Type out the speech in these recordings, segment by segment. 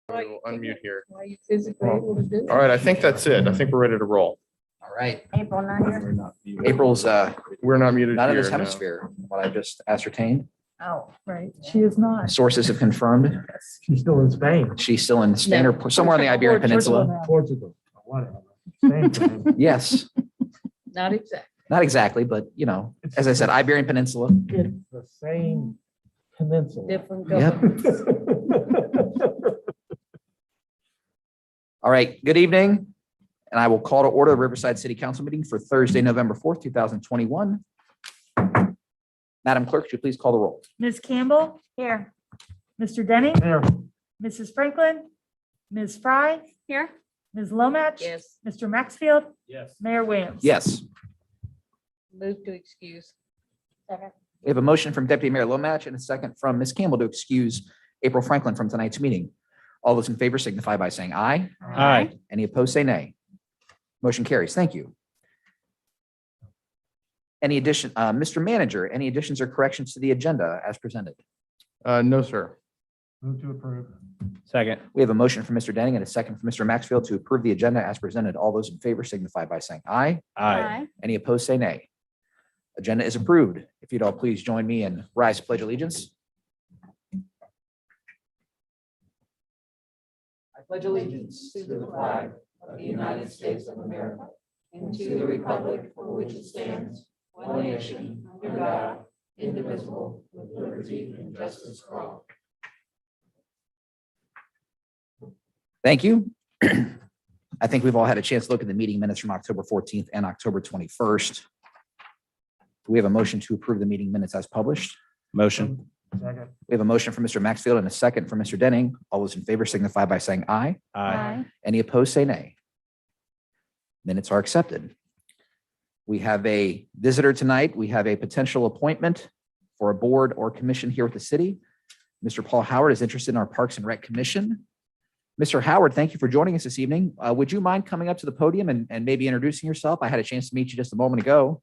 We'll unmute here. Why you physically able to do it? All right, I think that's it. I think we're ready to roll. All right. April not here. April's We're not muted not in here. this no. hemisphere, what I just ascertained. Oh, right. She is not. Sources have confirmed She's still in Spain. she's still in Spain or somewhere on the Iberian Peninsula. Portugal, whatever. Same thing. Yes, Not exactly. not exactly, but you know, as I said, Iberian Peninsula. It's the same peninsula. Different Yep. governments. All right, good evening. And I will call to order the Riverside City Council meeting for Thursday, November 4th, 2021. Madam Clerk, would you please call the roll? Ms. Campbell? Here. Mr. Denning? Here, Mrs. Franklin? Ms. Fry? Here. Ms. Lomatch? Yes. Mr. Maxfield? yes. Mayor Williams? Yes, Move to excuse. Second. we have a motion from Deputy Mayor Lomatch and a second from Ms. Campbell to excuse April Franklin from tonight's meeting. All those in favor signify by saying aye. Aye. Any opposed, say nay. Motion carries. Thank you. Any addition, Mr. Manager, any additions or corrections to the agenda as presented? No, sir. Move to approve. Second. We have a motion from Mr. Denning and a second from Mr. Maxfield to approve the agenda as presented. All those in favor signify by saying aye. Aye. Any opposed, say nay. Agenda is approved. If you'd all please join me in rise to pledge allegiance. I pledge allegiance To the flag of the United States of America and to the republic for which it stands, one nation, under God, indivisible, with liberty and justice for all. Thank you. I think we've all had a chance to look at the meeting minutes from October 14th and October 21st. Do we have a motion to approve the meeting minutes as published? Motion. Second. We have a motion from Mr. Maxfield and a second from Mr. Denning. All those in favor signify by saying aye. Aye. Any opposed, say nay. Minutes are accepted. We have a visitor tonight. We have a potential appointment for a board or commission here with the city. Mr. Paul Howard is interested in our Parks and Rec Commission. Mr. Howard, thank you for joining us this evening. Would you mind coming up to the podium and maybe introducing yourself? I had a chance to meet you just a moment ago.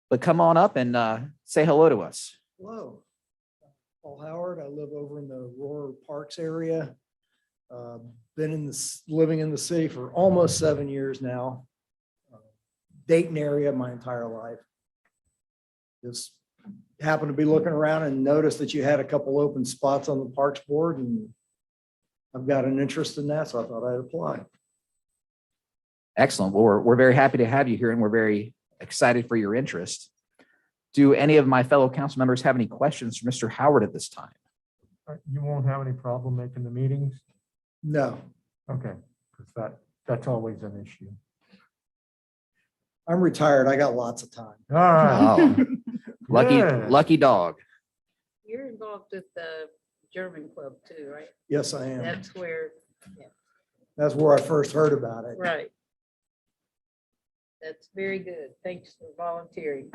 But come on up and say hello to us. Hello, Paul Howard. I live over in the Aurora Parks area. Been living in the city for almost 7 years now. Dayton area my entire life. Just happened to be looking around and noticed that you had a couple open spots on the Parks Board, and I've got an interest in that, so I thought I'd apply. Excellent. Well, we're very happy to have you here and we're very excited for your interest. Do any of my fellow council members have any questions for Mr. Howard at this time? You won't have any problem making the meetings? No, Okay, because that's always an issue. I'm retired. I got lots of time. All right. Oh, lucky, Good. lucky dog. You're involved with the German club too, right? Yes, I am. That's where, That's where I first heard about it. right. That's very good. Thanks for volunteering.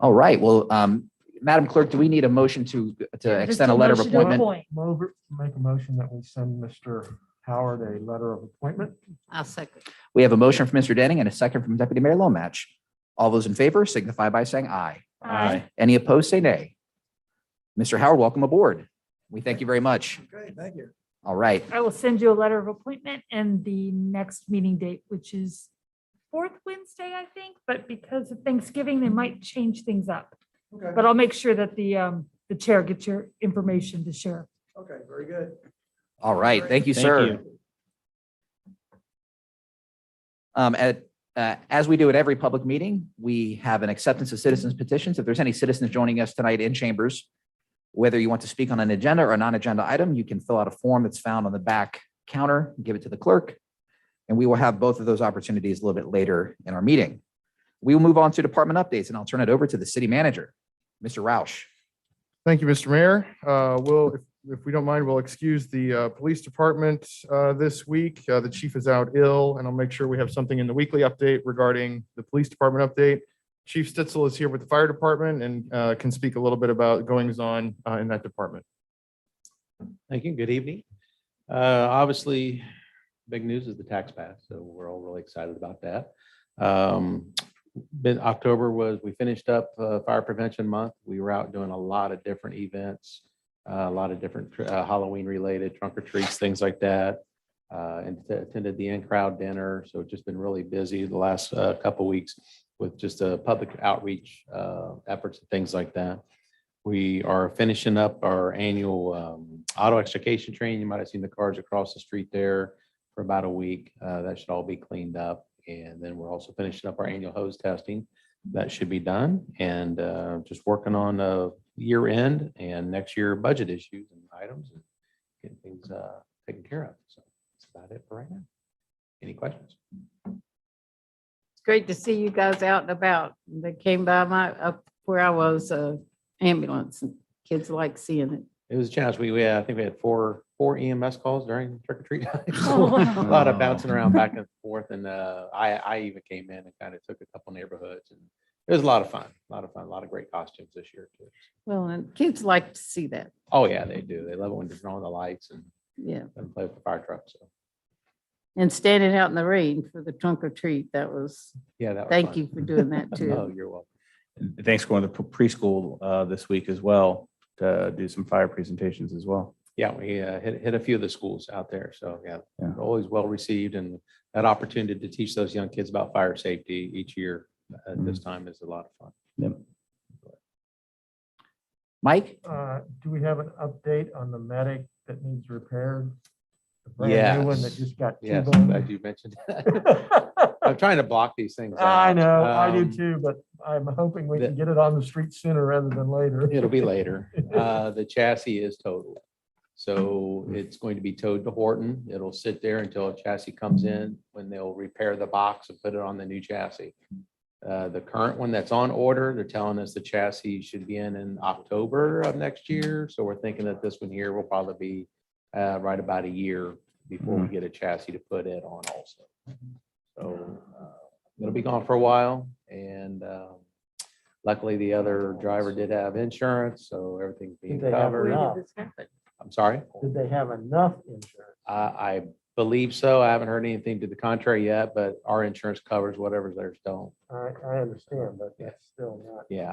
All right. Well, Madam Clerk, do we need a motion to Just extend a letter of motion to appointment? appoint. Make a motion that we send Mr. Howard a letter of appointment. I'll second. We have a motion from Mr. Denning and a second from Deputy Mayor Lomatch. All those in favor signify by saying aye. Aye. Any opposed, say nay. Mr. Howard, welcome aboard. We thank you very much. Okay, thank you. All right. I will send you a letter of appointment and the next meeting date, which is fourth Wednesday, I think, but because of Thanksgiving, they might change things up. Okay, But I'll make sure that the chair gets your information to share. okay, very good. All right. Thank you, Thank sir. As we do at every public meeting, we have an acceptance of citizens petitions. If there's any citizens joining us tonight in chambers, whether you want to speak on an agenda or a non-agenda item, you can fill out a form that's found on the back counter, give it to the clerk, and we will have both of those opportunities a little bit later in our meeting. We will move on to department updates, and I'll turn it over to the city manager, Mr. Roush. Thank you, Mr. Mayor. If we don't mind, we'll excuse the police department this week. The chief is out ill, and I'll make sure we have something in the weekly update regarding the police department update. Chief Stitzel is here with the fire department and can speak a little bit about goings on in that department. Thank you. Good evening. Obviously, big news is the tax pass, so we're all really excited about that. October we finished up Fire Prevention Month. We were out doing a lot of different events. a lot of different Halloween related trunk or treats, things like that. And attended the in-crowd dinner. So it's just been really busy the last couple weeks with just public outreach efforts and things like that. We are finishing up our annual auto extrication training. You might have seen the cars across the street there for about a week. That should all be cleaned up. And then we're also finishing up our annual hose testing. That should be done. And just working on year end and next year budget issues and items and getting things taken care of. So that's about it for right now. Any questions? It's great to see you guys out and about. They came by up where I was, ambulance, and kids like seeing it. It was a challenge. I think we had four EMS calls during trick or treat time. So a lot of bouncing around back and forth. And I even came in and kind of took a couple neighborhoods, and it was a lot of fun, a lot of great costumes this year too. Well, and kids like to see that. Oh yeah, they do. They love it when they're throwing the lights and Yeah. play with the fire truck. So And standing out in the rain for the trunk or treat. That was, yeah, that was thank fun. you for doing that Oh, too. you're welcome. And thanks for going to preschool this week as well to do some fire presentations as well. Yeah, we hit a few of the schools out there. So yeah, Yeah. always well received, and that opportunity to teach those young kids about fire safety each year at this time is a lot of fun. Yep. Mike? Do we have an update on the medic that needs repaired? The brand new one that Yes. just got Yes, I'm T-boned? glad you mentioned that. I'm trying to block these things. I out. know, I do Um, too, but I'm hoping we can the- get it on the street sooner rather than later. It'll be later. The chassis is totaled. So it's going to be towed to Horton. It'll sit there until a chassis comes in, when they'll repair the box and put it on the new chassis. The current one that's on order, they're telling us the chassis should be in October of next year. So we're thinking that this one here will probably be right about a year before we get a chassis to put it on also. So it'll be gone for a while, and luckily the other driver did have insurance, so everything's being Did they have covered. enough? Where did this happen? I'm sorry. Did they have enough insurance? I believe so. I haven't heard anything to the contrary yet, but our insurance covers whatever theirs don't. I understand, but that's still not. Yeah,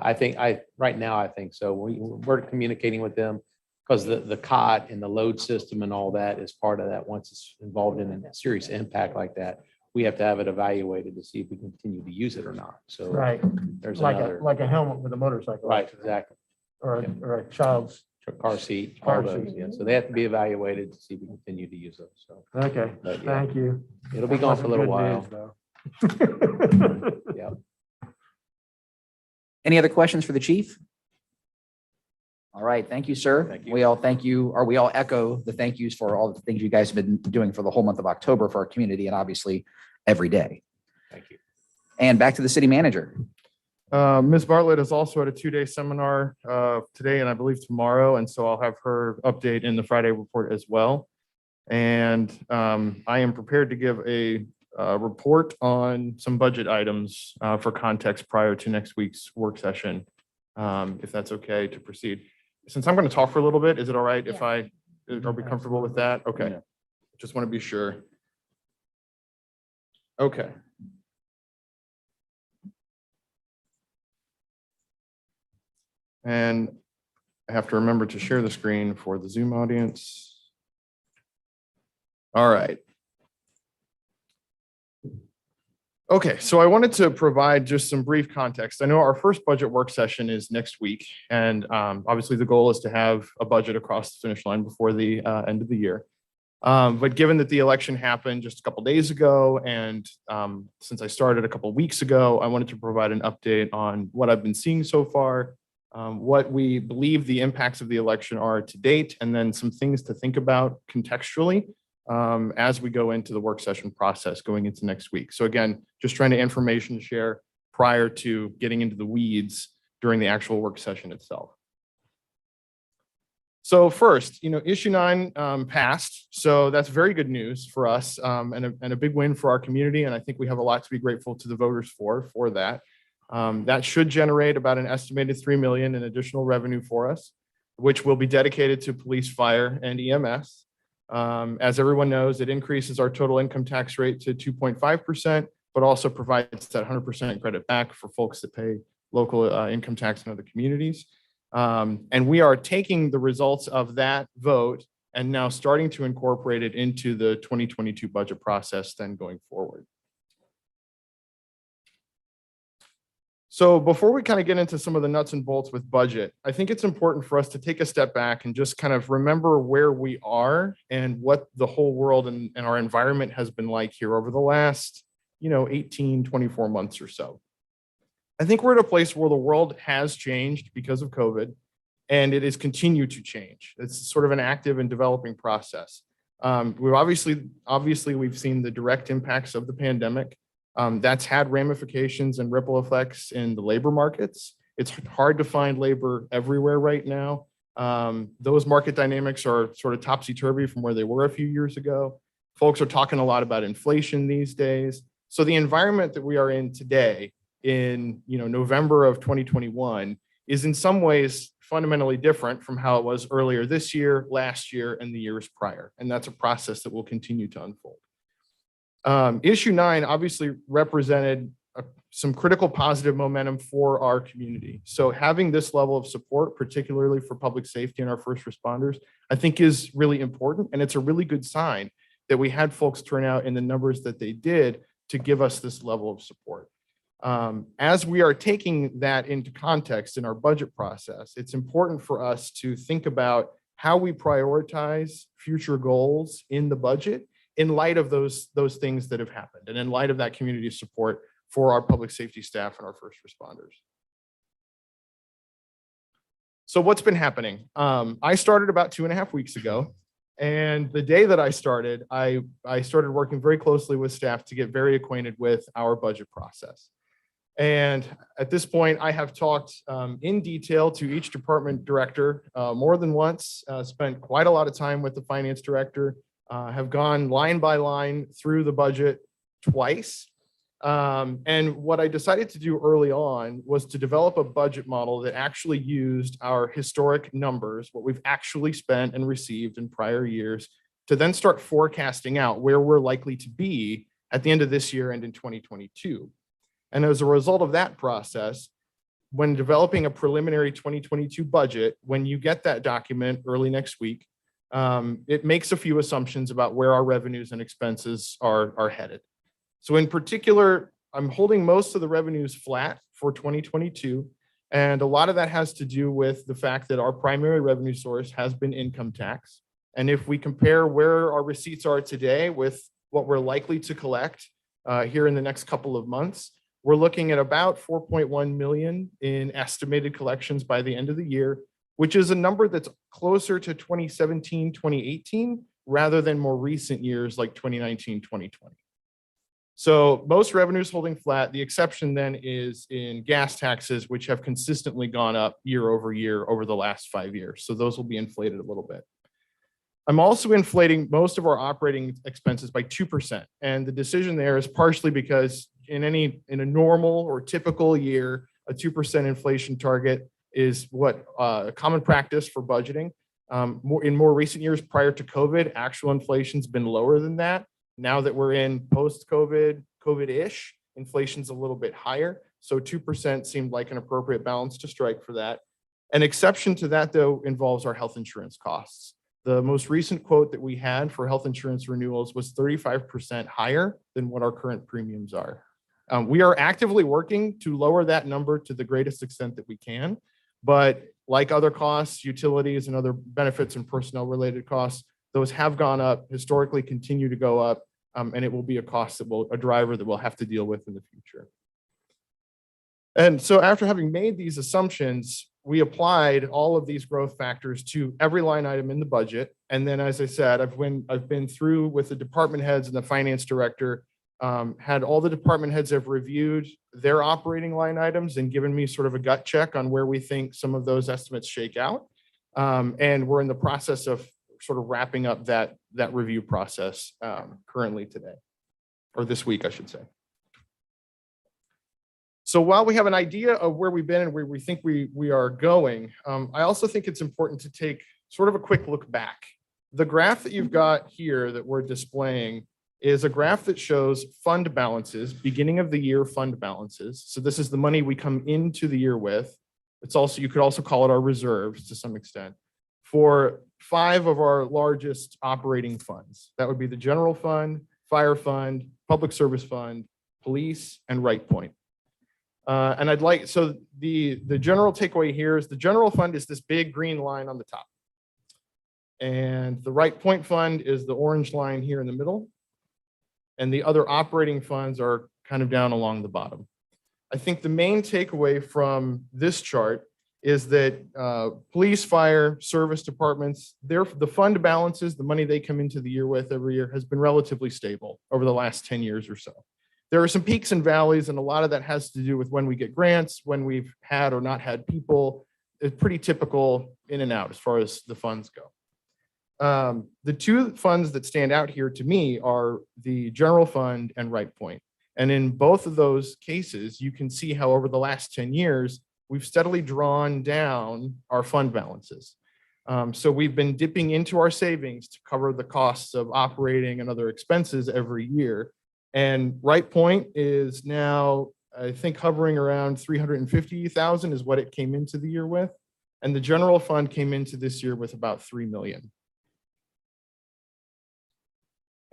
right now, I think so. We're communicating with them because the cot and the load system and all that is part of that. Once it's involved in a serious impact like that, we have to have it evaluated to see if we continue to use it or not. So Right, there's like another, like a helmet with a motorcycle. right, accident, exactly. Or a child's, Car seat, all Car those, seat. yeah. So they have to be evaluated to see if we continue to use those. So okay, But, yeah. thank you. it'll be gone for a little while. Yeah. Any other questions for the chief? All right, thank you, sir. Thank you. We all thank you, or we all echo the thank yous for all the things you guys have been doing for the whole month of October for our community, and obviously every day. Thank you. And back to the city manager. Ms. Bartlett is also at a 2-day seminar today and I believe tomorrow, and so I'll have her update in the Friday report as well. And I am prepared to give a report on some budget items for context prior to next week's work session, if that's okay to proceed. Since I'm going to talk for a little bit, is it all right if are we comfortable with that? Okay, just want to be sure. Okay. And I have to remember to share the screen for the Zoom audience. All right. Okay, so I wanted to provide just some brief context. I know our first budget work session is next week, and obviously the goal is to have a budget across the finish line before the end of the year. But given that the election happened just a couple days ago, and since I started a couple weeks ago, I wanted to provide an update on what I've been seeing so far, what we believe the impacts of the election are to date, and then some things to think about contextually as we go into the work session process going into next week. So again, just trying to information share prior to getting into the weeds during the actual work session itself. So first, issue 9 passed. So that's very good news for us and a big win for our community. And I think we have a lot to be grateful to the voters for that. That should generate about an estimated $3 million in additional revenue for us, which will be dedicated to police, fire, and EMS. As everyone knows, it increases our total income tax rate to 2.5%, but also provides that 100% credit back for folks that pay local income tax in other communities. And we are taking the results of that vote and now starting to incorporate it into the 2022 budget process then going forward. So before we kind of get into some of the nuts and bolts with budget, I think it's important for us to take a step back and just kind of remember where we are and what the whole world and our environment has been like here over the last, 18, 24 months or so. I think we're at a place where the world has changed because of COVID, and it has continued to change. It's sort of an active and developing process. We've obviously we've seen the direct impacts of the pandemic. That's had ramifications and ripple effects in the labor markets. It's hard to find labor everywhere right now. Those market dynamics are sort of topsy-turvy from where they were a few years ago. Folks are talking a lot about inflation these days. So the environment that we are in today in November of 2021 is in some ways fundamentally different from how it was earlier this year, last year, and the years prior. And that's a process that will continue to unfold. Issue 9 obviously represented some critical positive momentum for our community. So having this level of support, particularly for public safety and our first responders, I think is really important. And it's a really good sign that we had folks turn out in the numbers that they did to give us this level of support. As we are taking that into context in our budget process, it's important for us to think about how we prioritize future goals in the budget in light of those things that have happened and in light of that community support for our public safety staff and our first responders. So what's been happening? I started about 2.5 weeks ago. And the day that I started, I started working very closely with staff to get very acquainted with our budget process. And at this point, I have talked in detail to each department director more than once, spent quite a lot of time with the finance director, have gone line by line through the budget twice. And what I decided to do early on was to develop a budget model that actually used our historic numbers, what we've actually spent and received in prior years, to then start forecasting out where we're likely to be at the end of this year and in 2022. And as a result of that process, when developing a preliminary 2022 budget, when you get that document early next week, it makes a few assumptions about where our revenues and expenses are headed. So in particular, I'm holding most of the revenues flat for 2022. And a lot of that has to do with the fact that our primary revenue source has been income tax. And if we compare where our receipts are today with what we're likely to collect here in the next couple of months, we're looking at about 4.1 million in estimated collections by the end of the year, which is a number that's closer to 2017, 2018, rather than more recent years like 2019, 2020. So most revenues holding flat. The exception then is in gas taxes, which have consistently gone up year over year over the last 5 years. So those will be inflated a little bit. I'm also inflating most of our operating expenses by 2%. And the decision there is partially because in a normal or typical year, a 2% inflation target is what common practice for budgeting. In more recent years prior to COVID, actual inflation's been lower than that. Now that we're in post-COVID, COVID-ish, inflation's a little bit higher. So 2% seemed like an appropriate balance to strike for that. An exception to that, though, involves our health insurance costs. The most recent quote that we had for health insurance renewals was 35% higher than what our current premiums are. We are actively working to lower that number to the greatest extent that we can. But like other costs, utilities and other benefits and personnel related costs, those have gone up, historically continue to go up, and it will be a driver that we'll have to deal with in the future. And so after having made these assumptions, we applied all of these growth factors to every line item in the budget. And then, as I said, I've been through with the department heads and the finance director, had all the department heads have reviewed their operating line items and given me sort of a gut check on where we think some of those estimates shake out. And we're in the process of sort of wrapping up that review process currently today, or this week, I should say. So while we have an idea of where we've been and where we think we are going, I also think it's important to take sort of a quick look back. The graph that you've got here that we're displaying is a graph that shows fund balances, beginning of the year fund balances. So this is the money we come into the year with, It's also, you could also call it our reserves to some extent, for 5 of our largest operating funds. That would be the general fund, fire fund, public service fund, police, and Right Point. And I'd like, so the general takeaway here is the general fund is this big green line on the top. And the Right Point fund is the orange line here in the middle. And the other operating funds are kind of down along the bottom. I think the main takeaway from this chart is that police, fire, service departments, the fund balances, the money they come into the year with every year has been relatively stable over the last 10 years or so. There are some peaks and valleys, and a lot of that has to do with when we get grants, when we've had or not had people. It's pretty typical in and out as far as the funds go. The 2 funds that stand out here to me are the general fund and Right Point. And in both of those cases, you can see how over the last 10 years, we've steadily drawn down our fund balances. So we've been dipping into our savings to cover the costs of operating and other expenses every year. And Right Point is now, I think, hovering around 350,000 is what it came into the year with. And the general fund came into this year with about 3 million.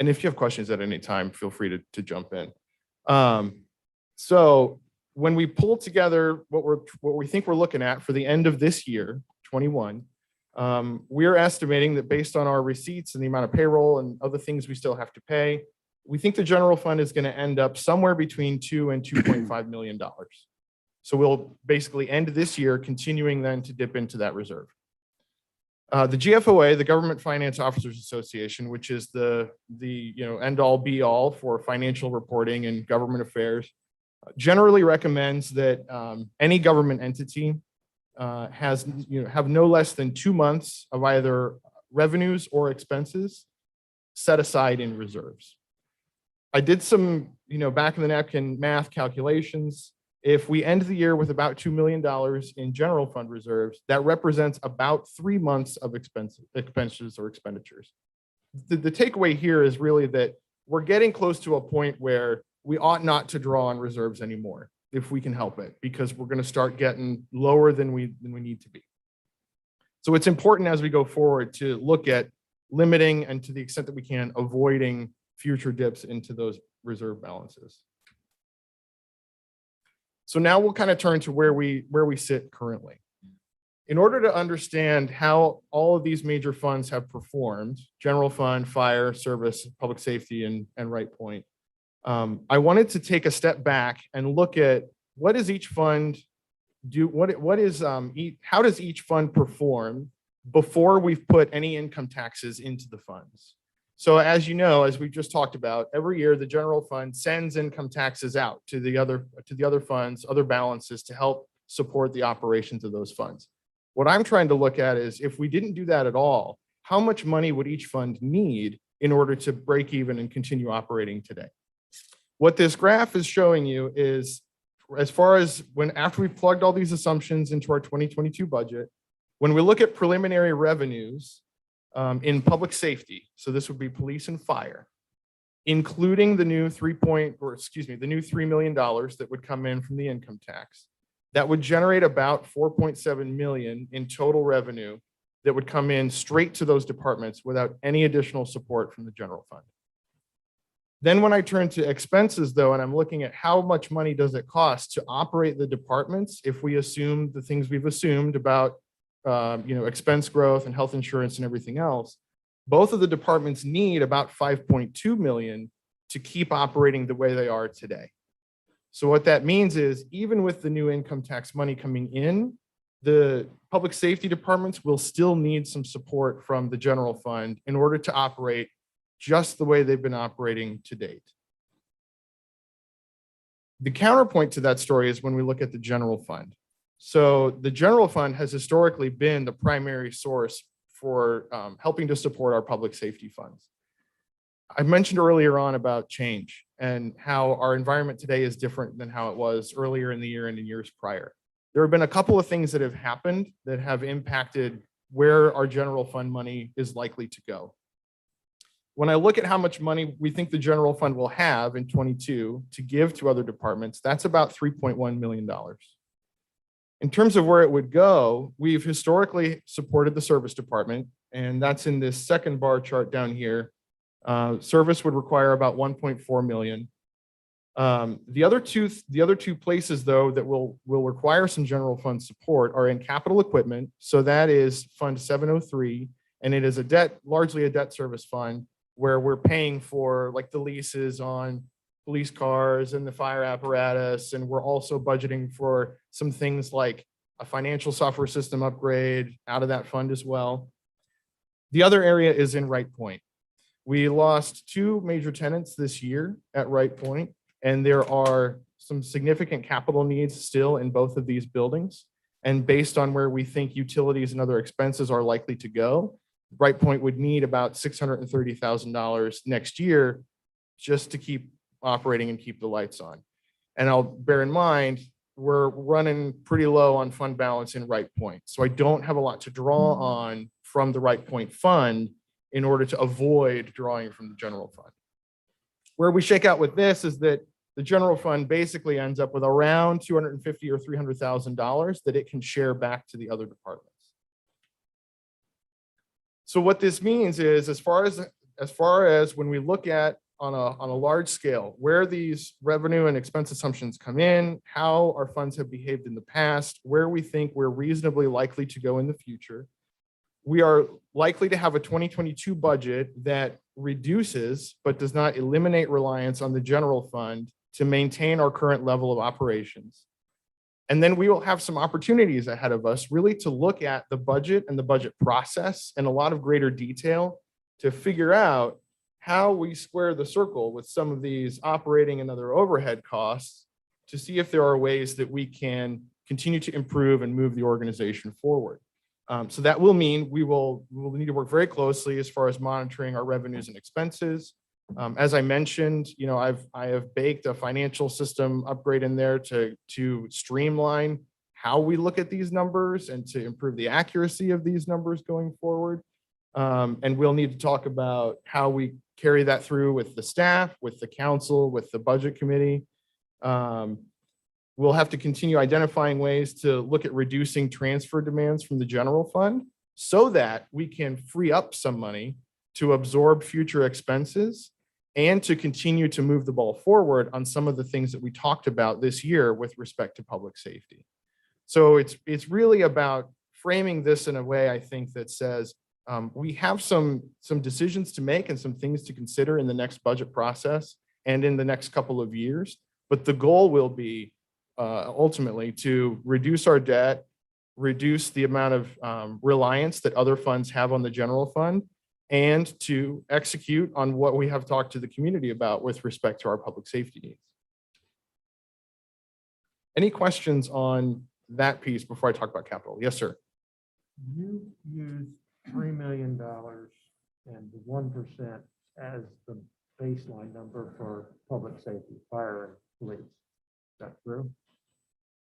And if you have questions at any time, feel free to jump in. So when we pull together what we think we're looking at for the end of this year, 21, we're estimating that based on our receipts and the amount of payroll and other things we still have to pay, we think the general fund is going to end up somewhere between $2 and $2.5 million. So we'll basically end this year continuing then to dip into that reserve. The GFOA, the Government Finance Officers Association, which is the end all be all for financial reporting and government affairs, generally recommends that any government entity have no less than 2 months of either revenues or expenses set aside in reserves. I did some back of the napkin math calculations. If we end the year with about $2 million in general fund reserves, that represents about 3 months of expenses or expenditures. The takeaway here is really that we're getting close to a point where we ought not to draw on reserves anymore if we can help it, because we're going to start getting lower than we need to be. So it's important as we go forward to look at limiting and, to the extent that we can, avoiding future dips into those reserve balances. So now we'll kind of turn to where we sit currently. In order to understand how all of these major funds have performed, general fund, fire, service, public safety, and Right Point, I wanted to take a step back and look at what does each fund do, how does each fund perform before we've put any income taxes into the funds. So as you know, as we've just talked about, every year the general fund sends income taxes out to the other funds, other balances, to help support the operations of those funds. What I'm trying to look at is, if we didn't do that at all, how much money would each fund need in order to break even and continue operating today? What this graph is showing you is, as far as after we've plugged all these assumptions into our 2022 budget, when we look at preliminary revenues in public safety, so this would be police and fire, including the new $3 million that would come in from the income tax, that would generate about 4.7 million in total revenue that would come in straight to those departments without any additional support from the general fund. Then when I turn to expenses, though, and I'm looking at how much money does it cost to operate the departments, if we assume the things we've assumed about expense growth and health insurance and everything else, both of the departments need about 5.2 million to keep operating the way they are today. So what that means is, even with the new income tax money coming in, the public safety departments will still need some support from the general fund in order to operate just the way they've been operating to date. The counterpoint to that story is when we look at the general fund. So the general fund has historically been the primary source for helping to support our public safety funds. I mentioned earlier on about change and how our environment today is different than how it was earlier in the year and in years prior. There have been a couple of things that have happened that have impacted where our general fund money is likely to go. When I look at how much money we think the general fund will have in 22 to give to other departments, that's about $3.1 million. In terms of where it would go, we've historically supported the service department, and that's in this second bar chart down here. Service would require about 1.4 million. The other two places, though, that will require some general fund support are in capital equipment. So that is Fund 703, and it is largely a debt service fund where we're paying for like the leases on police cars and the fire apparatus. And we're also budgeting for some things like a financial software system upgrade out of that fund as well. The other area is in Wright Point. We lost 2 major tenants this year at Wright Point, and there are some significant capital needs still in both of these buildings. And based on where we think utilities and other expenses are likely to go, Wright Point would need about $630,000 next year just to keep operating and keep the lights on. And I'll bear in mind, we're running pretty low on fund balance in Wright Point. So I don't have a lot to draw on from the Wright Point fund in order to avoid drawing from the general fund. Where we shake out with this is that the general fund basically ends up with around $250,000 or $300,000 that it can share back to the other departments. So what this means is, as far as when we look at on a large scale, where these revenue and expense assumptions come in, how our funds have behaved in the past, where we think we're reasonably likely to go in the future, we are likely to have a 2022 budget that reduces but does not eliminate reliance on the general fund to maintain our current level of operations. And then we will have some opportunities ahead of us really to look at the budget and the budget process in a lot of greater detail to figure out how we square the circle with some of these operating and other overhead costs to see if there are ways that we can continue to improve and move the organization forward. So that will mean we will need to work very closely as far as monitoring our revenues and expenses. As I mentioned, I have baked a financial system upgrade in there to streamline how we look at these numbers and to improve the accuracy of these numbers going forward. And we'll need to talk about how we carry that through with the staff, with the council, with the budget committee. We'll have to continue identifying ways to look at reducing transfer demands from the general fund so that we can free up some money to absorb future expenses and to continue to move the ball forward on some of the things that we talked about this year with respect to public safety. So it's really about framing this in a way, I think, that says we have some decisions to make and some things to consider in the next budget process and in the next couple of years. But the goal will be ultimately to reduce our debt, reduce the amount of reliance that other funds have on the general fund, and to execute on what we have talked to the community about with respect to our public safety needs. Any questions on that piece before I talk about capital? Yes, sir. You used $3 million and the 1% as the baseline number for public safety, fire and police. Is that true?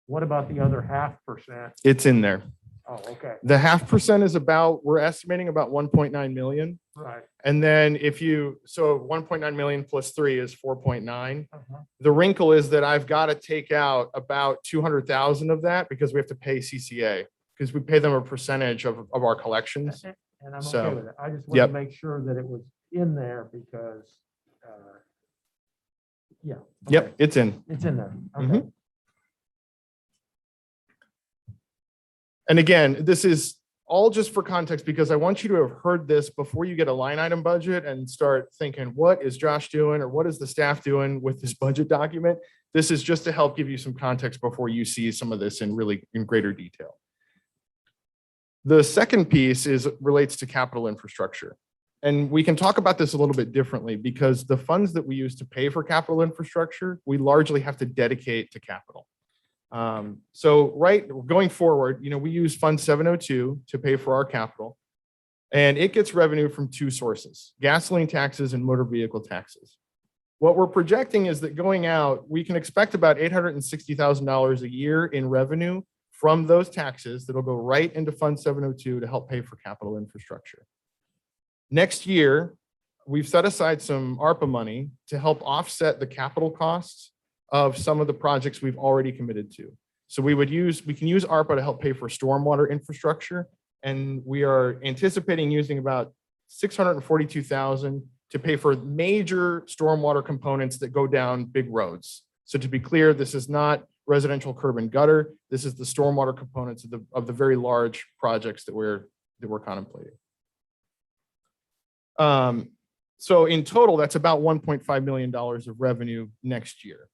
What about the other 0.5%? It's in there. Oh, okay. The 0.5% is we're estimating about 1.9 million. Right. And then so 1.9 million plus 3 is 4.9. Uh-huh. The wrinkle is that I've got to take out about 200,000 of that because we have to pay CCA because we pay them a percentage of our collections. And I'm So, okay with it. I just wanted yep. to make sure that it was in there because, yeah. Yep, okay. it's in. It's in there. Okay. Mhm. And again, this is all just for context because I want you to have heard this before you get a line item budget and start thinking, what is Josh doing or what is the staff doing with this budget document? This is just to help give you some context before you see some of this in greater detail. The second piece relates to capital infrastructure. And we can talk about this a little bit differently because the funds that we use to pay for capital infrastructure, we largely have to dedicate to capital. So going forward, we use Fund 702 to pay for our capital, and it gets revenue from 2 sources: gasoline taxes and motor vehicle taxes. What we're projecting is that going out, we can expect about $860,000 a year in revenue from those taxes that'll go right into Fund 702 to help pay for capital infrastructure. Next year, we've set aside some ARPA money to help offset the capital costs of some of the projects we've already committed to. So we can use ARPA to help pay for stormwater infrastructure. And we are anticipating using about 642,000 to pay for major stormwater components that go down big roads. So to be clear, this is not residential curb and gutter. This is the stormwater components of the very large projects that we're contemplating. So in total, that's about $1.5 million of revenue next year.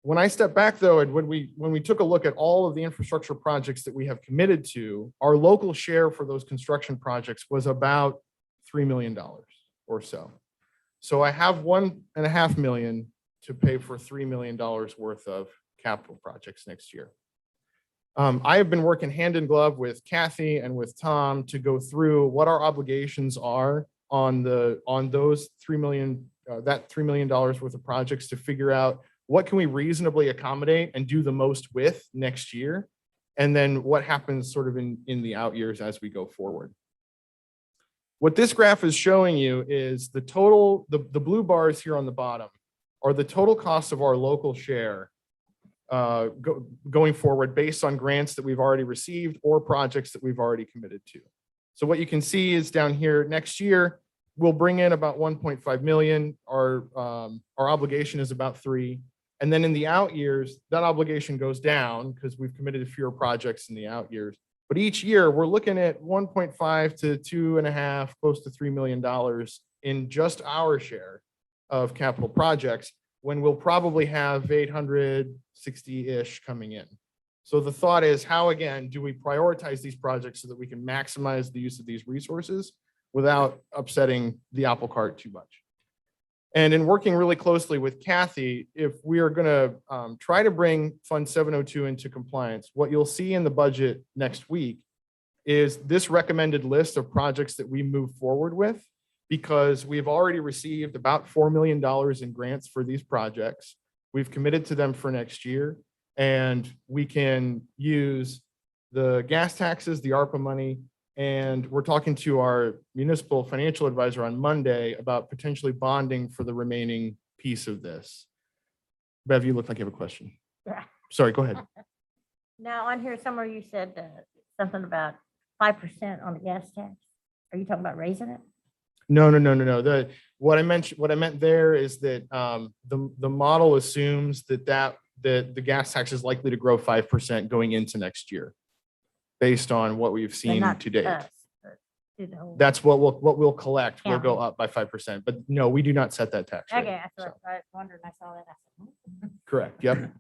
When I step back though, and when we took a look at all of the infrastructure projects that we have committed to, our local share for those construction projects was about $3 million or so. So I have $1.5 million to pay for $3 million worth of capital projects next year. I have been working hand in glove with Kathy and with Tom to go through what our obligations are on those $3 million, that $3 million worth of projects, to figure out what can we reasonably accommodate and do the most with next year, and then what happens sort of in the out years as we go forward. What this graph is showing you is the total, the blue bars here on the bottom are the total cost of our local share going forward based on grants that we've already received or projects that we've already committed to. So what you can see is down here next year, we'll bring in about 1.5 million. Our obligation is about 3. And then in the out years, that obligation goes down because we've committed to fewer projects in the out years. But each year we're looking at 1.5 to 2.5, close to $3 million in just our share of capital projects, when we'll probably have 860-ish coming in. So the thought is, how again do we prioritize these projects so that we can maximize the use of these resources without upsetting the apple cart too much? And in working really closely with Kathy, if we are going to try to bring Fund 702 into compliance, what you'll see in the budget next week is this recommended list of projects that we move forward with, because we've already received about $4 million in grants for these projects. We've committed to them for next year, and we can use the gas taxes, the ARPA money, and we're talking to our municipal financial advisor on Monday about potentially bonding for the remaining piece of this. Bev, you look like you have a question. Yeah. Sorry, go ahead. Now, on here somewhere you said something about 5% on the gas tax. Are you talking about raising it? No. What I meant there is that the model assumes that the gas tax is likely to grow 5% going into next year, based on what we've seen to date. That's what we'll collect. We'll go up by 5%, but no, we do not set that tax rate. Okay, I wondered. I saw that. I said, Correct. Yep.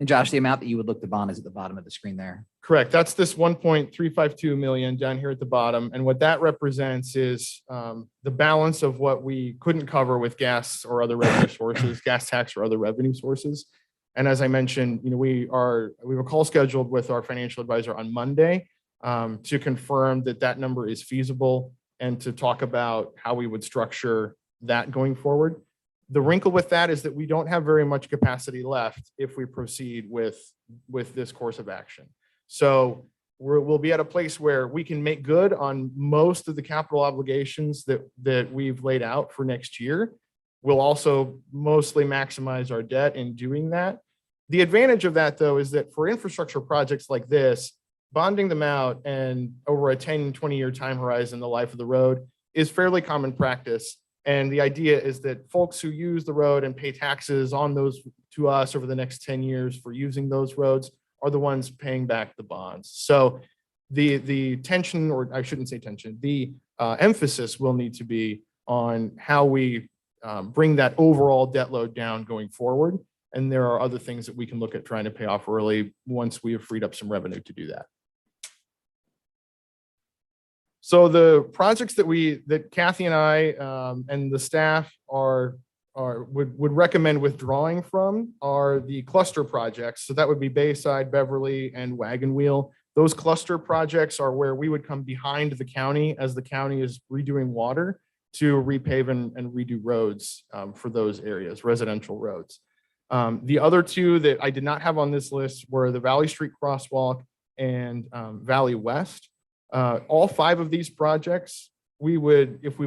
And Josh, the amount that you would look to bond is at the bottom of the screen there. Correct. That's this 1.352 million down here at the bottom. And what that represents is the balance of what we couldn't cover with gas or other revenue sources, gas tax or other revenue sources. And as I mentioned, we have a call scheduled with our financial advisor on Monday to confirm that number is feasible and to talk about how we would structure that going forward. The wrinkle with that is that we don't have very much capacity left if we proceed with this course of action. So we'll be at a place where we can make good on most of the capital obligations that we've laid out for next year. We'll also mostly maximize our debt in doing that. The advantage of that, though, is that for infrastructure projects like this, bonding them out and over a 10, 20-year time horizon, the life of the road, is fairly common practice. And the idea is that folks who use the road and pay taxes on those to us over the next 10 years for using those roads are the ones paying back the bonds. So the tension, or I shouldn't say tension, the emphasis will need to be on how we bring that overall debt load down going forward. And there are other things that we can look at trying to pay off early once we have freed up some revenue to do that. So the projects that Kathy and I and the staff would recommend withdrawing from are the cluster projects. So that would be Bayside, Beverly, and Wagon Wheel. Those cluster projects are where we would come behind the county as the county is redoing water to repave and redo roads for those areas, residential roads. The other two that I did not have on this list were the Valley Street Crosswalk and Valley West. All 5 of these projects, we would, if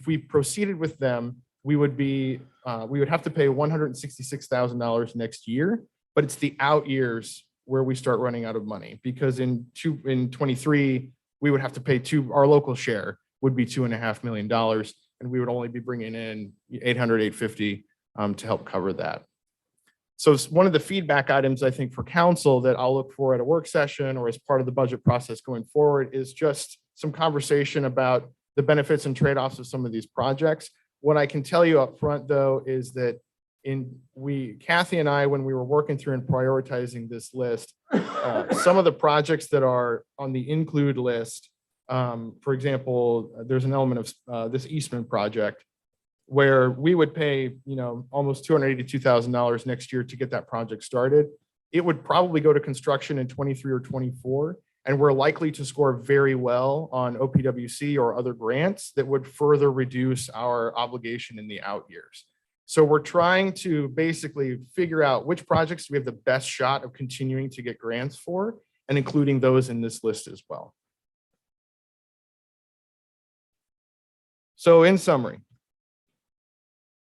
we proceeded with them, we would have to pay $166,000 next year but it's the out years where we start running out of money, because in 23, we would have to pay our local share would be $2.5 million, and we would only be bringing in 850 to help cover that. So it's one of the feedback items, I think, for council that I'll look for at a work session or as part of the budget process going forward is just some conversation about the benefits and trade-offs of some of these projects. What I can tell you up front, though, is that Kathy and I, when we were working through and prioritizing this list, some of the projects that are on the include list, for example, there's an element of this Eastman project where we would pay, almost $282,000 next year to get that project started. It would probably go to construction in 23 or 24, and we're likely to score very well on OPWC or other grants that would further reduce our obligation in the out years. So we're trying to basically figure out which projects we have the best shot of continuing to get grants for, and including those in this list as well. So in summary,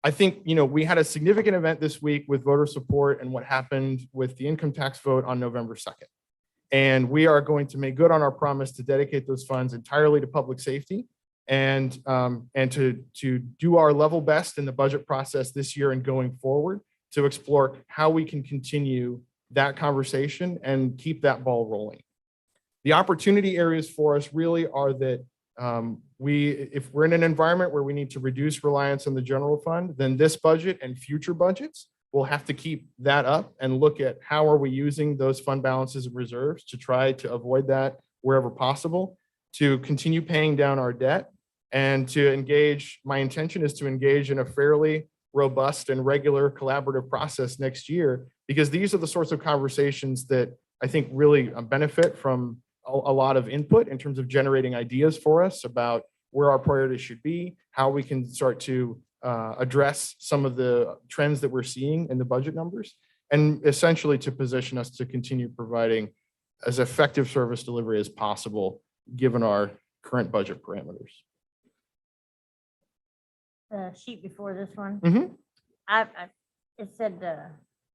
I think, we had a significant event this week with voter support and what happened with the income tax vote on November 2nd. And we are going to make good on our promise to dedicate those funds entirely to public safety and to do our level best in the budget process this year and going forward to explore how we can continue that conversation and keep that ball rolling. The opportunity areas for us really are that if we're in an environment where we need to reduce reliance on the general fund, then this budget and future budgets will have to keep that up and look at how are we using those fund balances and reserves to try to avoid that wherever possible, to continue paying down our debt, and to engage. My intention is to engage in a fairly robust and regular collaborative process next year, because these are the sorts of conversations that I think really benefit from a lot of input in terms of generating ideas for us about where our priorities should be, how we can start to address some of the trends that we're seeing in the budget numbers, and essentially to position us to continue providing as effective service delivery as possible, given our current budget parameters. The sheet before this one, Mhm. it said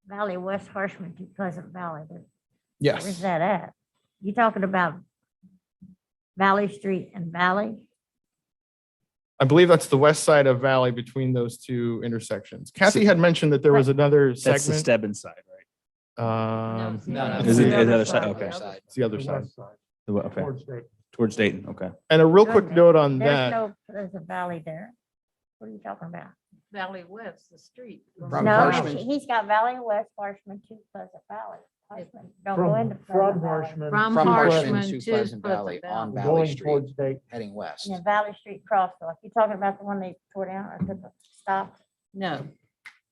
Valley West Harshman to Pleasant Valley. Where's Yes, that at? You talking about Valley Street and Valley? I believe that's the west side of Valley between those two intersections. Kathy had mentioned that there was another That's the segment. Stebbins side, right? Um, No, Is it the the other other side? side. Okay. It's the other The side. west side, Okay, towards Dayton. towards Dayton, okay. And a real quick note on There's that. there's a valley there. What are you talking about? Valley West, the street. From No, Harshman. he's got Valley West Harshman to Pleasant Valley. Harshman, don't go into From Pleasant Valley. Harshman. From From Harshman Harshman to to Pleasant Pleasant Valley on Valley. Valley Going Street, towards Dayton. heading west. And then Valley Street Crosswalk. You talking about the one they tore down or took a stop? No,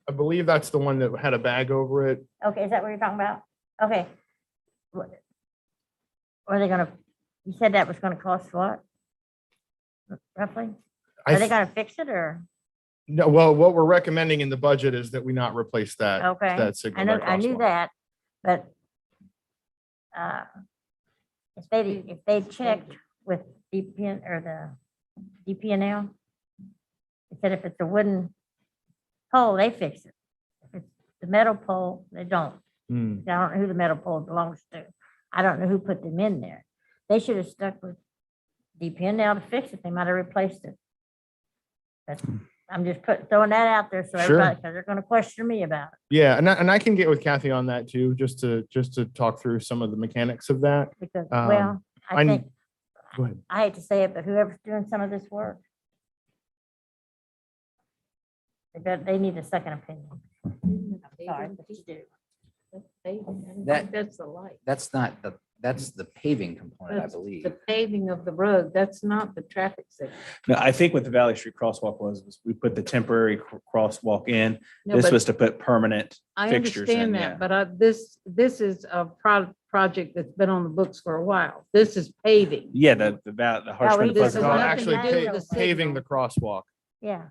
I believe that's the one that had a bag over it. Okay, is that what you're talking about? Okay. What- Are they gonna, you said that was gonna cost what? Roughly? I Are they th- gonna fix it or? No, well, what we're recommending in the budget is that we not replace that. Okay, That signal. I know, that I knew crosswalk. that, but if they checked with DPN or the DPNL, they said if it's a wooden pole, they fix it. If it's the metal pole, they don't. Hmm. I don't know who the metal pole belongs to. I don't know who put them in there. They should have stuck with DPNL to fix it. They might have replaced it. But I'm just throwing that out there so Sure. everybody, because they're gonna question me about it. Yeah, and I can get with Kathy on that too, just to talk through some of the mechanics of that. Because, Um, well, I I kn- think, Go ahead. I hate to say it, but whoever's doing some of this work, they need a second opinion. Sorry, but you do. that's the light. That's the paving component, I That's believe. The paving of the road, that's not the traffic signal. No, I think what the Valley Street crosswalk was we put the temporary crosswalk in. No, This but was to put permanent I fixtures in, understand yeah. that, but this is a project that's been on the books for a while. This is paving. Yeah, the Harshman to this Pleasant is No, nothing Valley. actually to do pa- with the paving the signal. crosswalk. Yeah,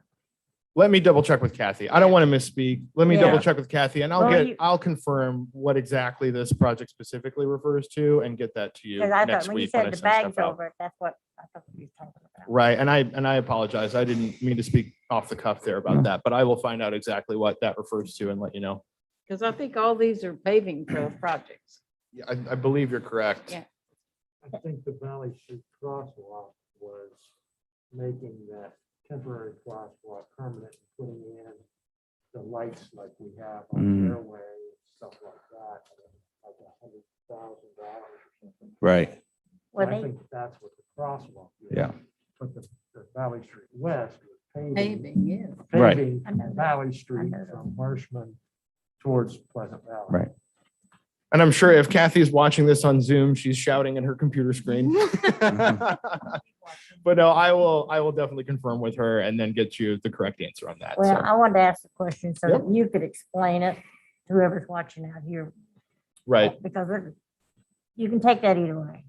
Let me double check with Kathy. I don't want to misspeak. Let me Yeah. double check with Kathy, and Well, I'll confirm what exactly this project specifically refers to and get that to you because I next thought when you week when I said the send bags stuff out. over it, that's what I thought you were talking about. Right, and I apologize. I didn't mean to speak off the cuff there about that, but I will find out exactly what that refers to and let you know. Because I think all these are paving projects. Yeah, I believe you're correct. Yeah. I think the Valley Street Crosswalk was making that temporary crosswalk permanent, and putting in the lights like we have on Mm. the airway, stuff like that, like $100,000 or something. Right. Well, I they, think that's what the crosswalk is. Yeah. But the Valley Street West was paving, Paving, yeah. Right. paving I know that. Valley Street know that. from Marshman towards Pleasant Valley. Right. And I'm sure if Kathy is watching this on Zoom, she's shouting at her computer screen. But no, I will definitely confirm with her and then get you the correct answer on that. well, So, I wanted to ask the question so Yep. that you could explain it to whoever's watching out here. right, Because you can take that either way.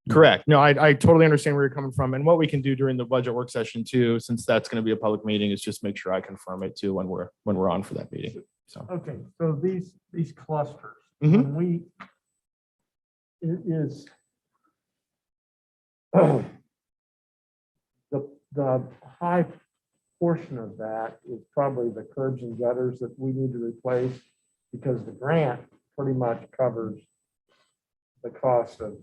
correct. No, I totally understand where you're coming from. And what we can do during the budget work session too, since that's going to be a public meeting, is just make sure I confirm it too when we're on for that meeting. So, Okay, so these clusters, Mhm. when it is the high portion of that is probably the curbs and gutters that we need to replace, because the grant pretty much covers the cost of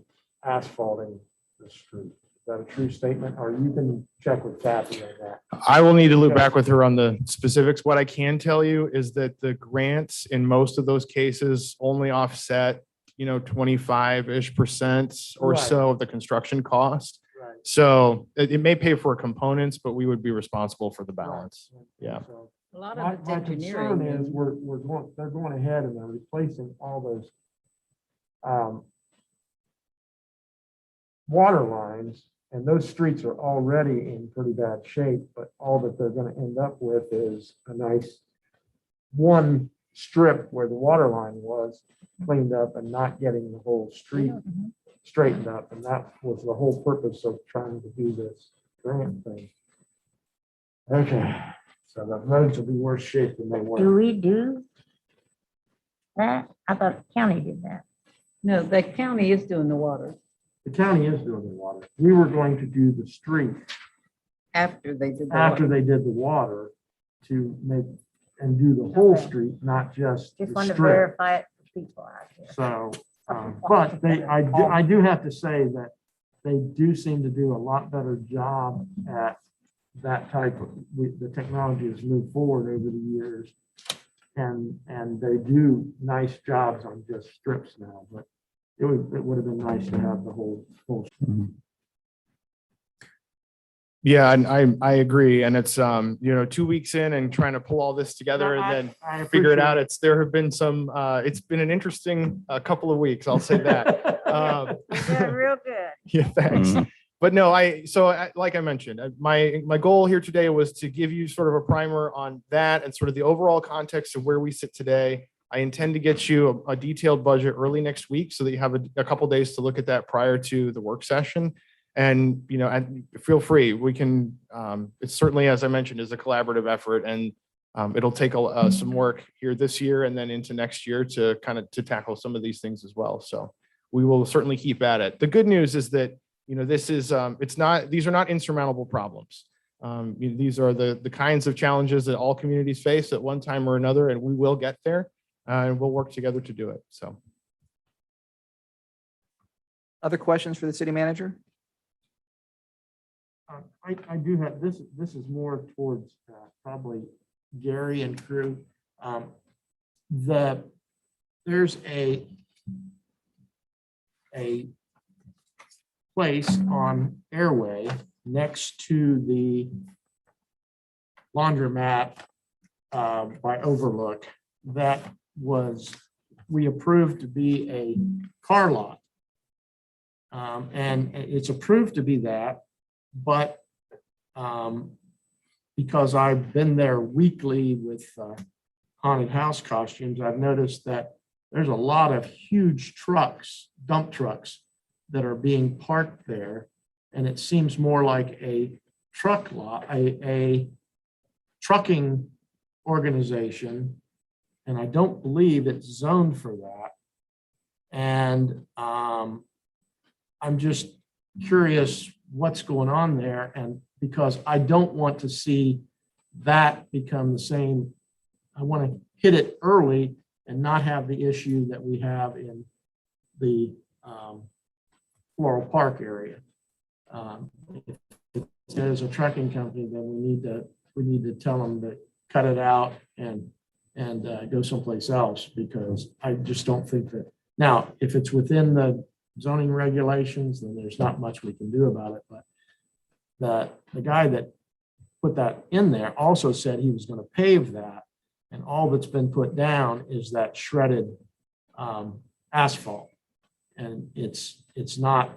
asphalting the street. Is that a true statement? Or you can check with Kathy on that. I will need to loop back with her on the specifics. What I can tell you is that the grants in most of those cases only offset, 25-ish% or Right. so of the construction cost. Right. So it may pay for components, but we would be responsible for the balance. Yeah. So A lot My of it's my concern engineering. is and- they're going ahead and they're replacing all those water lines, and those streets are already in pretty bad shape, but all that they're gonna end up with is a nice one strip where the water line was cleaned up and not getting the whole street straightened up, and that was the whole purpose of trying to do this grant thing. Okay, so the roads will be worse shape than they Do were. we do that? I thought the county did that. No, the county is doing the water The county is doing the water. We were going to do the street after they did the after water. they did the water to make, and do the whole Okay. street, not just the Just wanted to strip. verify it for people out here. So, but I do have to say that they do seem to do a lot better job at that type of, the technology has moved forward over the years. And they do nice jobs on just strips now, but it would have been nice to have the whole. Yeah, and I agree. And it's, 2 weeks in and trying to pull all this together and then I figure it out. appreciate There have been some, it's been an interesting couple of weeks, I'll say that. You're doing real good. Yeah, thanks. Mhm. But no, like I mentioned, my goal here today was to give you sort of a primer on that and sort of the overall context of where we sit today. I intend to get you a detailed budget early next week so that you have a couple days to look at that prior to the work session. And, and feel free, we can, it's certainly, as I mentioned, is a collaborative effort, and it'll take some work here this year and then into next year to tackle some of these things as well. So we will certainly keep at it. The good news is that, this is, these are not insurmountable problems. These are the kinds of challenges that all communities face at one time or another, and we will get there, and we'll work together to do it. So. Other questions for the city manager? I do have, this is more towards probably Gary and crew. There's a place on Airway next to the laundromat by Overlook that we approved to be a car lot. And it's approved to be that, but because I've been there weekly with haunted house costumes, I've noticed that there's a lot of huge trucks, dump trucks, that are being parked there. And it seems more like a truck lot, a trucking organization. And I don't believe it's zoned for that. And I'm just curious what's going on there, and because I don't want to see that become the same, I want to hit it early and not have the issue that we have in the Floral Park area. If there's a trucking company, then we need to tell them to cut it out and go someplace else, because I just don't think that. Now, if it's within the zoning regulations, then there's not much we can do about it. But the guy that put that in there also said he was going to pave that, and all that's been put down is that shredded asphalt, and it's not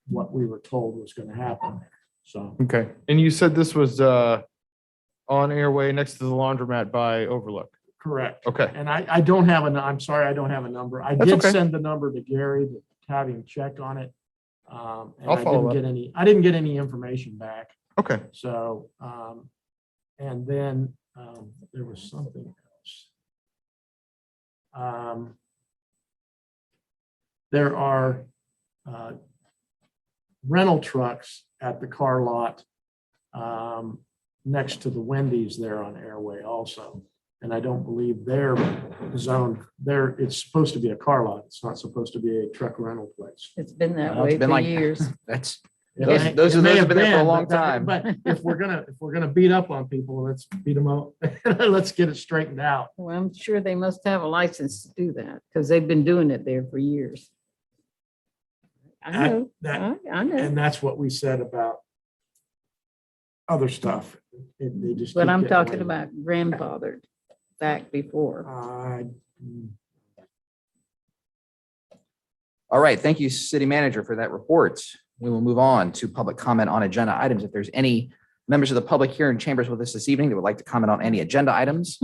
what we were told was going to happen there. So Okay. And you said this was on Airway next to the laundromat by Overlook. correct. Okay. And I don't have I'm sorry, I don't have a number. I That's did okay. send the number to Gary to have him check on it. And I'll I follow didn't get I didn't get any information back. Okay. So, and then there was something else. There are rental trucks at the car lot next to the Wendy's there on Airway also. And I don't believe they're zoned there. It's supposed to be a car lot. It's not supposed to be a truck rental place. It's been that Well, it's way been for like- years. That's, It Those- may- those it are- may those have been there for a been, long but time. But if we're gonna beat up on people, let's beat them up. Let's get it straightened out. Well, I'm sure they must have a license to do that because they've been doing it there for years. I know, I know, And that's what we said about other stuff. They just but keep I'm getting away talking with it. about grandfathered back before. all right. Thank you, City Manager, for that report. We will move on to public comment on agenda items. If there's any members of the public here in chambers with us this evening that would like to comment on any agenda items.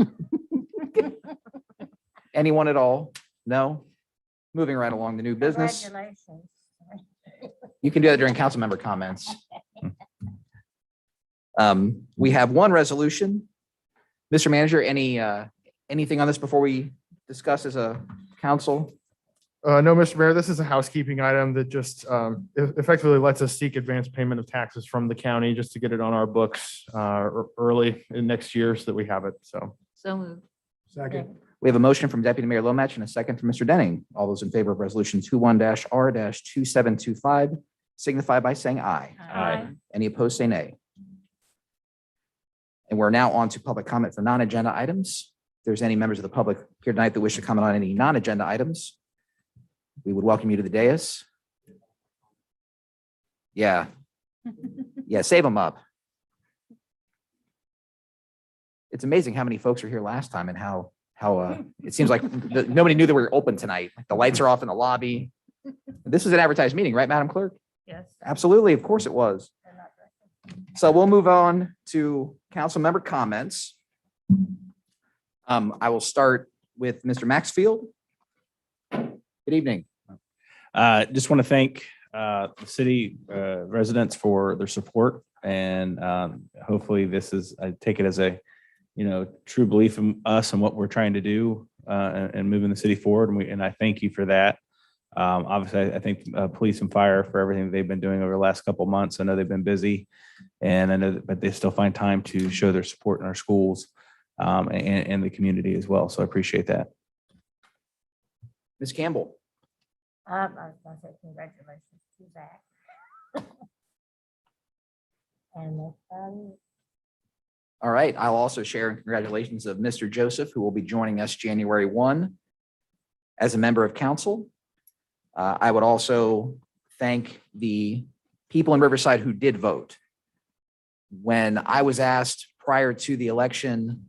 Anyone at all? No? Moving right along to new business. Congratulations. You can do that during council member comments. We have one resolution. Mr. Manager, anything on this before we discuss as a council? No, Mr. Mayor, this is a housekeeping item that just effectively lets us seek advance payment of taxes from the county just to get it on our books early in next year so that we have it. So So moved. Second. We have a motion from Deputy Mayor Lomach and a second from Mr. Denning. All those in favor of resolution 21-R-2725 signify by saying aye. Aye. Any opposed, say nay. And we're now on to public comment for non-agenda items. If there's any members of the public here tonight that wish to comment on any non-agenda items, we would welcome you to the dais. Yeah. Yeah, save them up. It's amazing how many folks were here last time and how it seems like nobody knew that we were open tonight. The lights are off in the lobby. This is an advertised meeting, right, Madam Clerk? Yes. Absolutely. Of course it was. So we'll move on to council member comments. I will start with Mr. Maxfield. Good evening. Just want to thank the city residents for their support, and hopefully this is, I take it as a, true belief in us and what we're trying to do and moving the city forward. And I thank you for that. Obviously, I think police and fire for everything they've been doing over the last couple of months. I know they've been busy, and I know but they still find time to show their support in our schools and the community as well. So I appreciate that. Ms. Campbell. I was gonna say congratulations to Zach. And that's about it. All right. I'll also share in congratulations of Mr. Joseph, who will be joining us January 1 as a member of council. I would also thank the people in Riverside who did vote. When I was asked prior to the election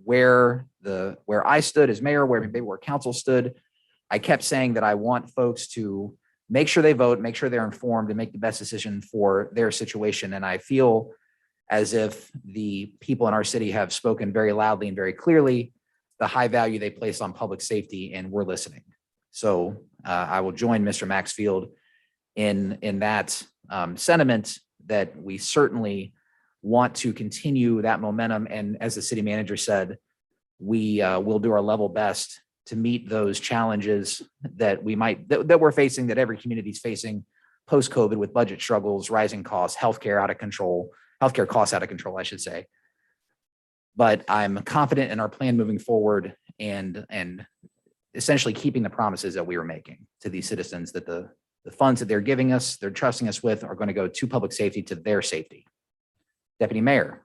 where I stood as mayor, where council stood, I kept saying that I want folks to make sure they vote, make sure they're informed, and make the best decision for their situation. And I feel as if the people in our city have spoken very loudly and very clearly the high value they place on public safety, and we're listening. So I will join Mr. Maxfield in that sentiment that we certainly want to continue that momentum. And as the city manager said, we will do our level best to meet those challenges that we're facing, that every community is facing post-COVID, with budget struggles, rising costs, healthcare costs out of control, I should say. But I'm confident in our plan moving forward, and essentially keeping the promises that we were making to these citizens, that the funds that they're giving us, they're trusting us with, are going to go to public safety, to their safety. Deputy Mayor.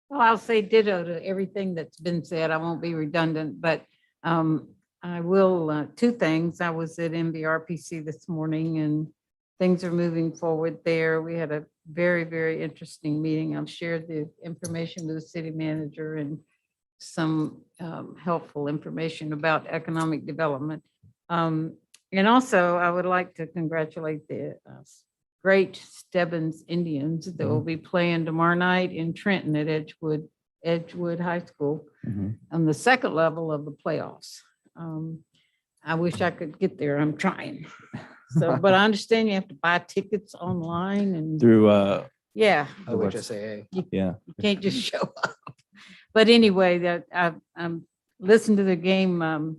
Well, I'll say ditto to everything that's been said. I won't be redundant, but I will, two things. I was at MVRPC this morning and things are moving forward there. We had a very, very interesting meeting. I've shared the information with the city manager and some helpful information about economic development. And also, I would like to congratulate the great Stebbins Indians that will be playing tomorrow night in Trenton at Edgewood High School on the second level of the playoffs. I wish I could get there. I'm trying. So, but I understand you have to buy tickets online and Through, yeah, OHSAA. yeah. you can't just show up. But anyway, that I'm listened to the game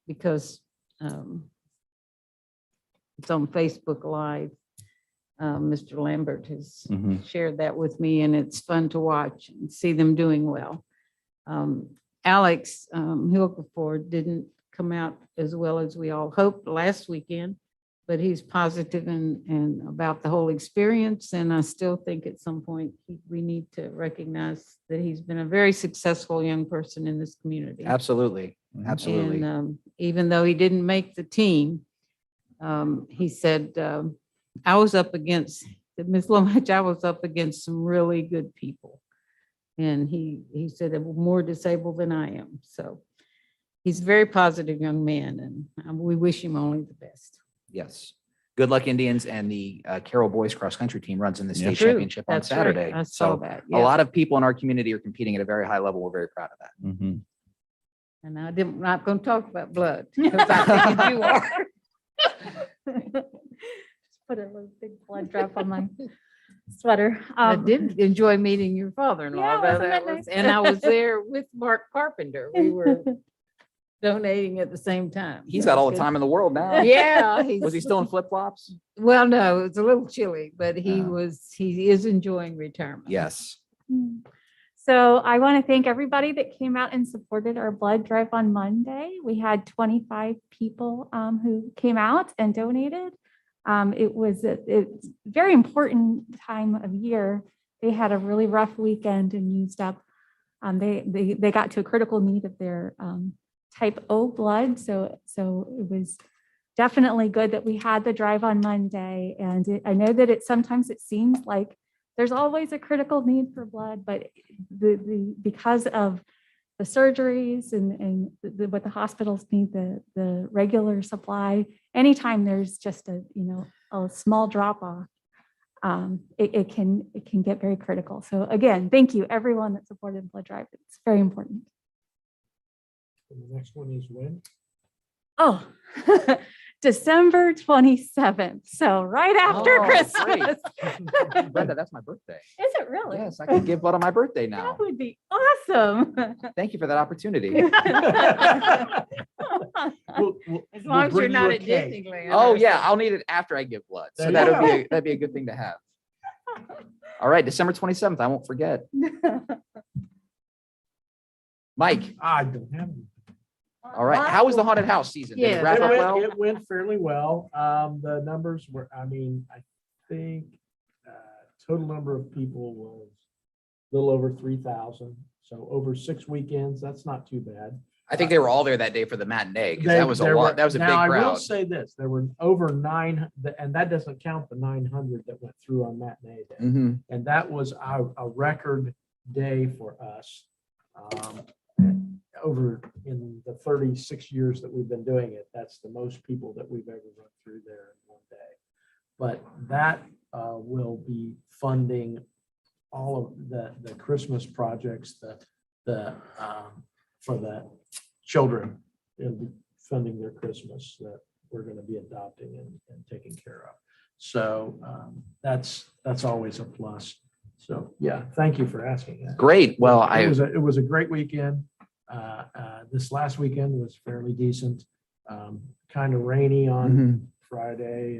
because it's on Facebook Live. Mr. Lambert has shared that with me, and it's fun to watch and see them doing well. Alex Hilkeford didn't come out as well as we all hoped last weekend, but he's positive and about the whole experience. And I still think at some point we need to recognize that he's been a very successful young person in this community. Absolutely. Absolutely. And even though he didn't make the team, he said, I was up against, Ms. Lomach, I was up against some really good people. And he said they were more disabled than I am. So he's a very positive young man, and we wish him only the best. Yes. Good luck, Indians. And the Carroll Boys cross country team runs in the state True. championship on That's right. Saturday. I saw So that. a lot of people in our community are competing at a very high level. We're very proud of that. Mm-hmm. And I'm not going to talk about blood because I think you are. Just put a little big blood drop on my sweater. I did enjoy meeting your father-in-law. Yeah, but wasn't that that was- nice? And I was there with Mark Carpenter. We were donating at the same time. He's So got all it's the good. time in the world now. Yeah. Was he still in flip flops? Well, no, it's a little chilly, but he Yeah. is enjoying retirement. Yes. So I want to thank everybody that came out and supported our blood drive on Monday. We had 25 people who came out and donated. It's a very important time of year. They had a really rough weekend and used up. They got to a critical need of their type O blood. So it was definitely good that we had the drive on Monday. And I know that sometimes it seems like there's always a critical need for blood, but because of the surgeries and what the hospitals need, the regular supply, anytime there's just a small drop off, it can get very critical. So again, thank you everyone that supported blood drive. It's very important. And the next one is when? Oh, December 27th. So right after Oh, Christmas. Brenda, that's my birthday. Is it really? Yes, I can give blood on my birthday now. That would be awesome. Thank you for that opportunity. As long as you're not at Disneyland. Oh, yeah, I'll need it after I give blood. So There you that'd be a good thing to have. All right, December 27th, I won't forget. Mike, I don't have any. all right, how was the haunted house season? Did Yeah, it wrap It up went, well? it went fairly well. The numbers were, I think total number of people was a little over 3,000. So over 6 weekends, that's not too bad. I think they were all there that day for the matinee, because They- that was a there lot. were- That was a big Now, I will crowd. say this, there were over 9, and that doesn't count the 900 that went through on matinee day. Mhm. And that was a record day for us. Over in the 36 years that we've been doing it, that's the most people that we've ever run through there in one day. But that will be funding all of the Christmas projects, for the children. It'll be funding their Christmas that we're going to be adopting and taking care of. So that's always a plus. So, yeah, thank you for asking that. Great. Well, It was a great weekend. This last weekend was fairly decent. Kind of rainy on Friday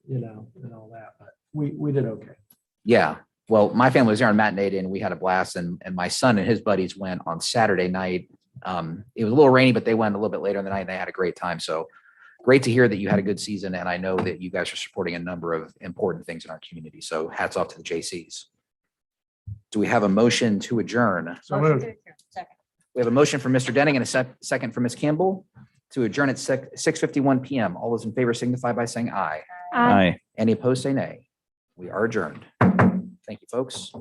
and all that, but we did okay. yeah. Well, my family was there on matinee day and we had a blast, and my son and his buddies went on Saturday night. It was a little rainy, but they went a little bit later in the night and they had a great time. So great to hear that you had a good season. And I know that you guys are supporting a number of important things in our community. So hats off to the JCs. Do we have a motion to adjourn? So Motion moved. to adjourn. Second. We have a motion from Mr. Denning and a second from Ms. Campbell to adjourn at 6:51 PM. All those in favor signify by saying aye. Aye. Any opposed, say nay. We are adjourned. Thank you, folks.